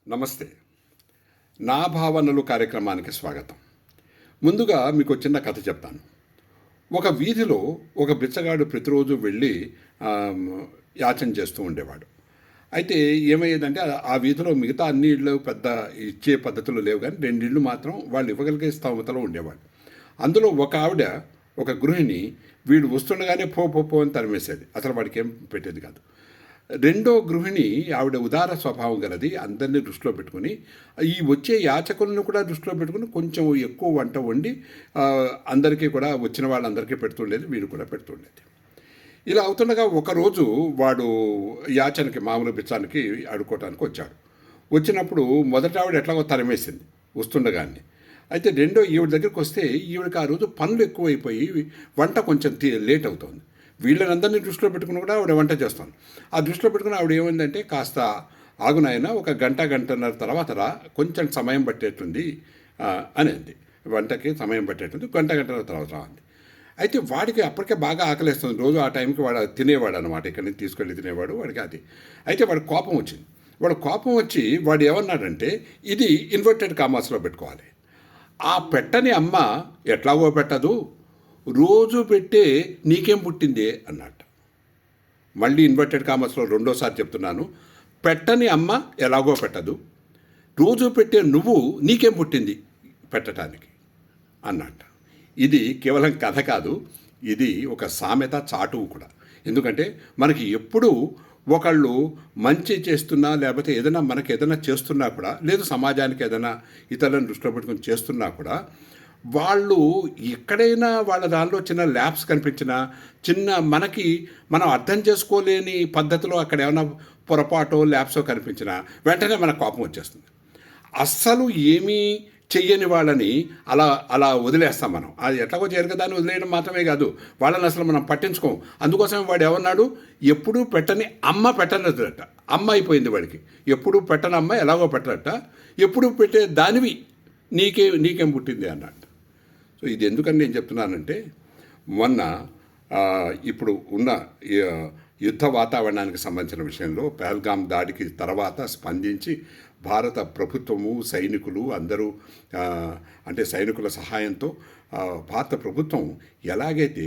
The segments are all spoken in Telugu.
నమస్తే. నా భావనలు కార్యక్రమానికి స్వాగతం. ముందుగా మీకు చిన్న కథ చెప్తాను. ఒక వీధిలో ఒక బిచ్చగాడు ప్రతిరోజు వెళ్ళి యాచన చేస్తూ ఉండేవాడు. అయితే ఏమయ్యేదంటే ఆ వీధిలో మిగతా అన్ని ఇళ్ళు పెద్ద ఇచ్చే పద్ధతులు లేవు, కానీ 2 ఇళ్ళు మాత్రం వాళ్ళు ఇవ్వగలిగే స్తోమతలో ఉండేవాడు. అందులో ఒక ఆవిడ, ఒక గృహిణి, వీడు వస్తుండగానే పో పో పో అని తరిమేసేది. అసలు వాడికి ఏం పెట్టేది కాదు. రెండో గృహిణి ఆవిడ ఉదార స్వభావం గలది. అందరినీ దృష్టిలో పెట్టుకుని, ఈ వచ్చే యాచకులను కూడా దృష్టిలో పెట్టుకుని కొంచెం ఎక్కువ వంట వండి అందరికీ కూడా, వచ్చిన వాళ్ళందరికీ పెడుతుండేది, వీడు కూడా పెడుతుండేది. ఇలా అవుతుండగా ఒకరోజు వాడు యాచనకి, మామూలు బిచ్చానికి ఆడుకోవటానికి వచ్చాడు. వచ్చినప్పుడు మొదట ఆవిడ ఎట్లాగో తరిమేసింది వస్తుండగానే. అయితే రెండో ఈవిడ దగ్గరికి వస్తే ఈవిడకి ఆ రోజు పనులు ఎక్కువైపోయి వంట కొంచెం లేట్ అవుతుంది. వీళ్ళనందరినీ దృష్టిలో పెట్టుకుని కూడా ఆవిడ వంట చేస్తాను. ఆ దృష్టిలో పెట్టుకుని ఆవిడ ఏమైందంటే, కాస్త ఆగునాయన, ఒక గంటన్నర తర్వాత రా, కొంచెం సమయం పట్టేటుంది అనేది. వంటకి సమయం పట్టేటుంది, గంటన్నర తర్వాత రా అంది. అయితే వాడికి అప్పటికే బాగా ఆకలిస్తుంది. రోజు ఆ టైంకి వాడు తినేవాడు అనమాట, ఇక్కడి నుంచి తీసుకెళ్ళి తినేవాడు. వాడికి అది అయితే వాడికి కోపం వచ్చింది. వాడు కోపం వచ్చి వాడు ఏమన్నాడంటే, ఇది ఇన్వర్టెడ్ కామర్స్లో పెట్టుకోవాలి. ఆ పెట్టని అమ్మ ఎట్లాగో పెట్టదు, రోజు పెట్టే నీకేం పుట్టిందే అన్నట్టు. మళ్ళీ ఇన్వర్టెడ్ కామర్స్లో రెండోసారి చెప్తున్నాను, పెట్టని అమ్మ ఎలాగో పెట్టదు, రోజు పెట్టే నువ్వు నీకేం పుట్టింది పెట్టడానికి అన్నట్టు. ఇది కేవలం కథ కాదు, ఇది ఒక సామెత, చాటువు కూడా. ఎందుకంటే మనకి ఎప్పుడూ ఒకళ్ళు మంచి చేస్తున్నా, లేకపోతే ఏదైనా మనకి ఏదైనా చేస్తున్నా కూడా, లేదు సమాజానికి ఏదైనా ఇతరులను దృష్టిలో పెట్టుకుని చేస్తున్నా కూడా, వాళ్ళు ఎక్కడైనా వాళ్ళ దానిలో చిన్న ల్యాబ్స్ కనిపించినా, మనం అర్థం చేసుకోలేని పద్ధతిలో అక్కడ ఏమైనా పొరపాటో ల్యాబ్సో కనిపించినా వెంటనే మనకు కోపం వచ్చేస్తుంది. అస్సలు ఏమీ చెయ్యని వాళ్ళని అలా వదిలేస్తాం మనం. అది ఎట్లాగో చేయరు దాన్ని వదిలేయడం మాత్రమే కాదు, వాళ్ళని అసలు మనం పట్టించుకోం. అందుకోసమే వాడు ఏమన్నాడు, ఎప్పుడూ పెట్టని అమ్మ పెట్టనదట. అమ్మ అయిపోయింది వాడికి. ఎప్పుడూ పెట్టని అమ్మ ఎలాగో పెట్టదట, ఎప్పుడూ పెట్టే దానివి నీకేం పుట్టింది అన్నట్టు. సో ఇది ఎందుకని నేను చెప్తున్నానంటే, మొన్న ఇప్పుడు ఉన్న యుద్ధ వాతావరణానికి సంబంధించిన విషయంలో పహల్గామ్ దాడికి తర్వాత స్పందించి భారత ప్రభుత్వము, సైనికులు అందరూ, అంటే సైనికుల సహాయంతో భారత ప్రభుత్వం ఎలాగైతే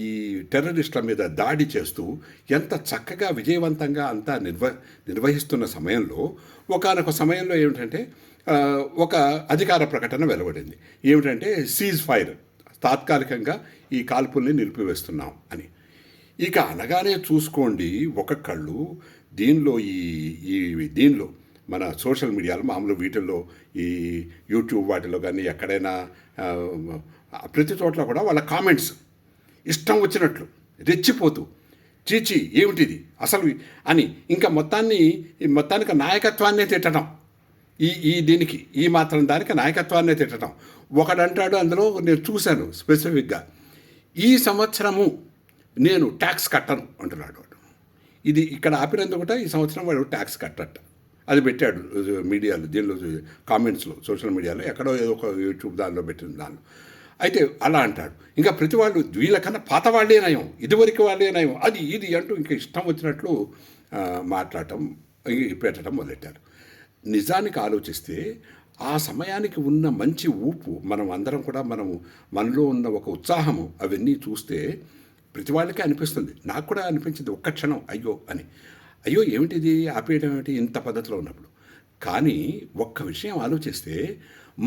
ఈ టెర్రరిస్టుల మీద దాడి చేస్తూ ఎంత చక్కగా విజయవంతంగా అంతా నిర్వహిస్తున్న సమయంలో, ఒకానొక సమయంలో ఏమిటంటే ఒక అధికార ప్రకటన వెలువడింది. ఏమిటంటే సీజ్ ఫైర్, తాత్కాలికంగా ఈ కాల్పుల్ని నిలిపివేస్తున్నాం అని. ఇక అనగానే చూసుకోండి, ఒక్కొక్కళ్ళు దీనిలో మన సోషల్ మీడియాలో, మామూలు వీటిల్లో, ఈ యూట్యూబ్ వాటిలో కానీ ఎక్కడైనా ప్రతి చోట్ల కూడా వాళ్ళ కామెంట్స్ ఇష్టం వచ్చినట్లు రెచ్చిపోతూ, చీచి ఏమిటిది అసలు అని, ఇంకా మొత్తానికి నాయకత్వాన్నే తిట్టడం. దీనికి ఈ మాత్రం దానికి నాయకత్వాన్నే తిట్టడం. ఒకడంటాడు, అందులో నేను చూశాను స్పెసిఫిక్గా, ఈ సంవత్సరము నేను ట్యాక్స్ కట్టను అంటున్నాడు వాడు. ఇది ఇక్కడ ఆపినందుకు కూడా ఈ సంవత్సరం వాడు ట్యాక్స్ కట్టట. అది పెట్టాడు మీడియాలో, దీనిలో కామెంట్స్లో, సోషల్ మీడియాలో, ఎక్కడో ఏదో ఒక యూట్యూబ్ దానిలో పెట్టిన దానిలో. అయితే అలా అంటాడు. ఇంకా ప్రతి వాళ్ళు వీళ్ళకన్నా పాత వాళ్ళే నయం, ఇదివరకు వాళ్ళే నయం, అది ఇది అంటూ ఇంకా ఇష్టం వచ్చినట్లు మాట్లాడటం, పెట్టడం మొదలెట్టారు. నిజానికి ఆలోచిస్తే ఆ సమయానికి ఉన్న మంచి ఊపు, మనం అందరం కూడా మనలో ఉన్న ఒక ఉత్సాహము, అవన్నీ చూస్తే ప్రతి వాళ్ళకే అనిపిస్తుంది. నాకు కూడా అనిపించింది ఒక్క క్షణం, అయ్యో ఏమిటిది ఆపేయడం ఏమిటి ఇంత పద్ధతిలో ఉన్నప్పుడు. కానీ ఒక్క విషయం ఆలోచిస్తే,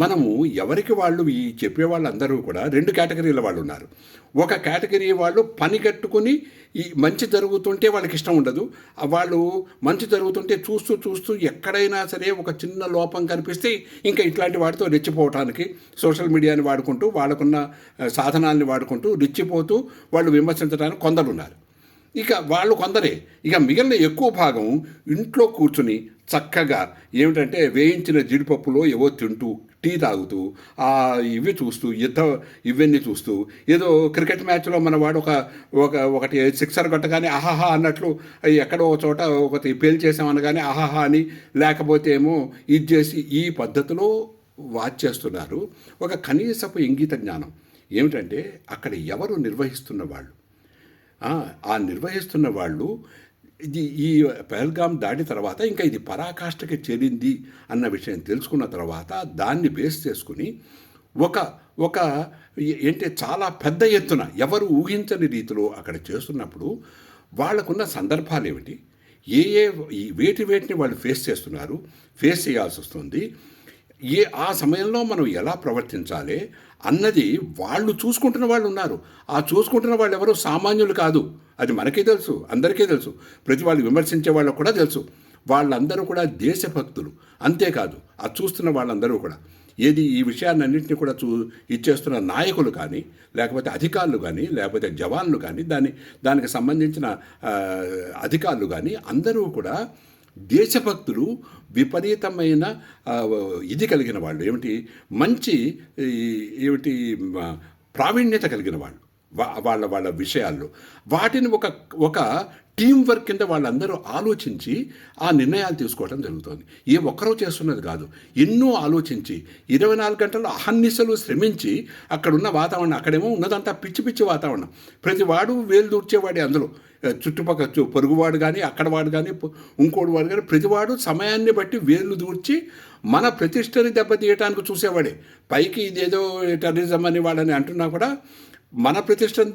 మనము ఎవరికి వాళ్ళు, ఈ చెప్పేవాళ్ళందరూ కూడా 2 కేటగిరీల వాళ్ళు ఉన్నారు. ఒక కేటగిరీ వాళ్ళు పని కట్టుకుని ఈ మంచి జరుగుతుంటే వాళ్ళకి ఇష్టం ఉండదు. వాళ్ళు మంచి జరుగుతుంటే చూస్తూ ఎక్కడైనా సరే ఒక చిన్న లోపం కనిపిస్తే ఇంకా ఇట్లాంటి వాటితో రెచ్చిపోవటానికి సోషల్ మీడియాని వాడుకుంటూ, వాళ్ళకున్న సాధనాల్ని వాడుకుంటూ రెచ్చిపోతూ వాళ్ళు విమర్శించడానికి కొందరు ఉన్నారు. ఇక వాళ్ళు కొందరే. ఇక మిగిలిన ఎక్కువ భాగం ఇంట్లో కూర్చుని చక్కగా ఏమిటంటే వేయించిన జీడిపప్పులో ఏవో తింటూ, టీ తాగుతూ, ఇవన్నీ చూస్తూ, ఏదో క్రికెట్ మ్యాచ్లో మన వాడు ఒకటి సిక్సర్ కొట్టగానే ఆహాహా అన్నట్లు, ఎక్కడో ఒక చోట ఒకటి పేల్చేసామనగానే ఆహాహా అని, లేకపోతే ఏమో ఇది చేసి ఈ పద్ధతిలో వాచ్ చేస్తున్నారు. ఒక కనీసపు ఇంగిత జ్ఞానం ఏమిటంటే, అక్కడ ఎవరు నిర్వహిస్తున్న వాళ్ళు, ఆ నిర్వహిస్తున్న వాళ్ళు ఈ పహల్గామ్ దాడి తర్వాత ఇంకా ఇది పరాకాష్ఠకి చేరింది అన్న విషయం తెలుసుకున్న తర్వాత దాన్ని బేస్ చేసుకుని ఒక ఒక ఏంటి చాలా పెద్ద ఎత్తున ఎవరు ఊహించని రీతిలో అక్కడ చేస్తున్నప్పుడు వాళ్ళకున్న సందర్భాలు ఏమిటి, ఏ ఏ వేటిని వాళ్ళు ఫేస్ చేస్తున్నారు, ఫేస్ చేయాల్సి వస్తుంది, ఆ సమయంలో మనం ఎలా ప్రవర్తించాలి అన్నది వాళ్ళు చూసుకుంటున్న వాళ్ళు ఉన్నారు. ఆ చూసుకుంటున్న వాళ్ళు ఎవరు సామాన్యులు కాదు, అది మనకే తెలుసు, అందరికీ తెలుసు, ప్రతి వాళ్ళు విమర్శించే వాళ్ళకు కూడా తెలుసు. వాళ్ళందరూ కూడా దేశభక్తులు. అంతేకాదు అది చూస్తున్న వాళ్ళందరూ కూడా ఈ విషయాన్నింటినీ కూడా ఇచ్చేస్తున్న నాయకులు కానీ, లేకపోతే అధికారులు కానీ, లేకపోతే జవాన్లు కానీ, దానికి సంబంధించిన అధికారులు కానీ అందరూ కూడా దేశభక్తులు, విపరీతమైన ఇది కలిగిన వాళ్ళు, మంచి ప్రావీణ్యత కలిగిన వాళ్ళు వాళ్ళ విషయాల్లో. వాటిని ఒక టీం వర్క్ కింద వాళ్ళందరూ ఆలోచించి ఆ నిర్ణయాలు తీసుకోవడం జరుగుతుంది. ఒక్కరూ చేస్తున్నది కాదు, ఎన్నో ఆలోచించి 24 గంటలు అహర్నిశలు శ్రమించి అక్కడున్న వాతావరణం, అక్కడేమో ఉన్నదంతా పిచ్చి పిచ్చి వాతావరణం, ప్రతివాడు వేలు దూర్చేవాడే అందులో, చుట్టుపక్కల పొరుగువాడు కానీ, అక్కడ వాడు కానీ, ఇంకోటి వాడు కానీ, ప్రతివాడు సమయాన్ని బట్టి వేలు దూర్చి మన ప్రతిష్టని దెబ్బతీయటానికి చూసేవాడే. పైకి ఇదేదో టెర్రరిజం అని వాళ్ళని అంటున్నా కూడా మన ప్రతిష్టను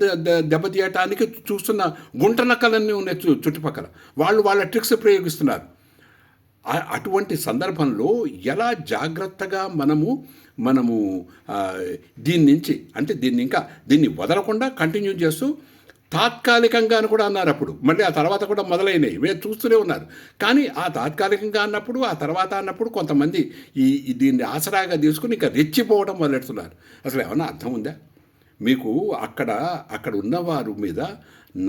దెబ్బతీయటానికి చూస్తున్న గుంట నక్కలన్నీ ఉన్నాయి చుట్టుపక్కల, వాళ్ళ ట్రిక్స్ ప్రయోగిస్తున్నారు. అటువంటి సందర్భంలో ఎలా జాగ్రత్తగా మనము దీని నుంచి, అంటే దీన్ని వదలకుండా కంటిన్యూ చేస్తూ, తాత్కాలికంగా అని కూడా అన్నారు అప్పుడు, మళ్ళీ ఆ తర్వాత కూడా మొదలైనవి మీరు చూస్తూనే ఉన్నారు. కానీ ఆ తాత్కాలికంగా అన్నప్పుడు, ఆ తర్వాత అన్నప్పుడు కొంతమంది దీన్ని ఆసరాగా తీసుకుని ఇంకా రెచ్చిపోవడం మొదలెడుతున్నారు. అసలు ఏమన్నా అర్థం ఉందా మీకు? అక్కడ ఉన్నవారు మీద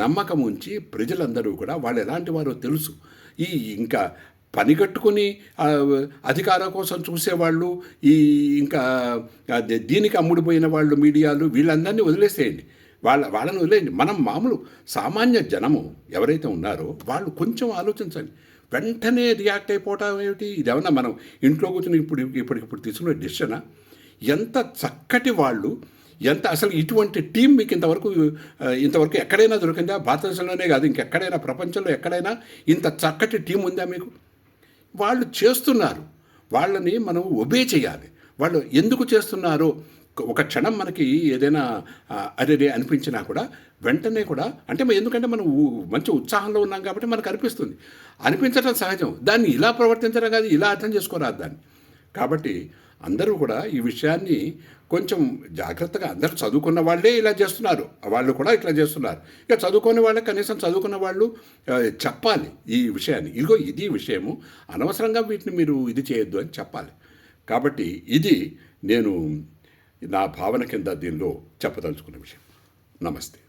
నమ్మకం ఉంచి ప్రజలందరూ కూడా వాళ్ళు ఎలాంటి వారో తెలుసు. ఇంకా పనిగట్టుకుని అధికారం కోసం చూసేవాళ్ళు, ఇంకా దీనికి అమ్ముడిపోయిన వాళ్ళు, మీడియాలు, వీళ్ళందరినీ వదిలేసేయండి, వాళ్ళని వదిలేయండి. మనం మామూలు సామాన్య జనము ఎవరైతే ఉన్నారో వాళ్ళు కొంచెం ఆలోచించండి. వెంటనే రియాక్ట్ అయిపోవటం ఏమిటి? ఇదేమన్నా మనం ఇంట్లో కూర్చొని ఇప్పుడు తీసుకునే డెసిషనా? ఎంత చక్కటి వాళ్ళు, అసలు ఇటువంటి టీం మీకు ఇంతవరకు ఎక్కడైనా దొరికిందా? భారతదేశంలోనే కాదు, ఇంకెక్కడైనా ప్రపంచంలో ఎక్కడైనా ఇంత చక్కటి టీం ఉందా మీకు? వాళ్ళు చేస్తున్నారు, వాళ్ళని మనం ఒబే చేయాలి. వాళ్ళు ఎందుకు చేస్తున్నారో ఒక క్షణం మనకి ఏదైనా అదే అనిపించినా కూడా వెంటనే కూడా, ఎందుకంటే మనం మంచి ఉత్సాహంలో ఉన్నాం కాబట్టి మనకు అనిపించడం సహజం. దాన్ని ఇలా ప్రవర్తించడం కాదు, ఇలా అర్థం చేసుకోరాదు దాన్ని. కాబట్టి అందరూ కూడా ఈ విషయాన్ని కొంచెం జాగ్రత్తగా, అందరూ చదువుకున్న వాళ్ళే ఇలా చేస్తున్నారు, వాళ్ళు కూడా ఇట్లా చేస్తున్నారు. ఇక చదువుకునే వాళ్ళకి, కనీసం చదువుకున్న వాళ్ళు చెప్పాలి ఈ విషయాన్ని, ఇది విషయము, అనవసరంగా వీటిని మీరు ఇది చేయొద్దు అని చెప్పాలి. కాబట్టి ఇది నేను నా భావన కింద దీనిలో చెప్పదలుచుకున్న విషయం. నమస్తే.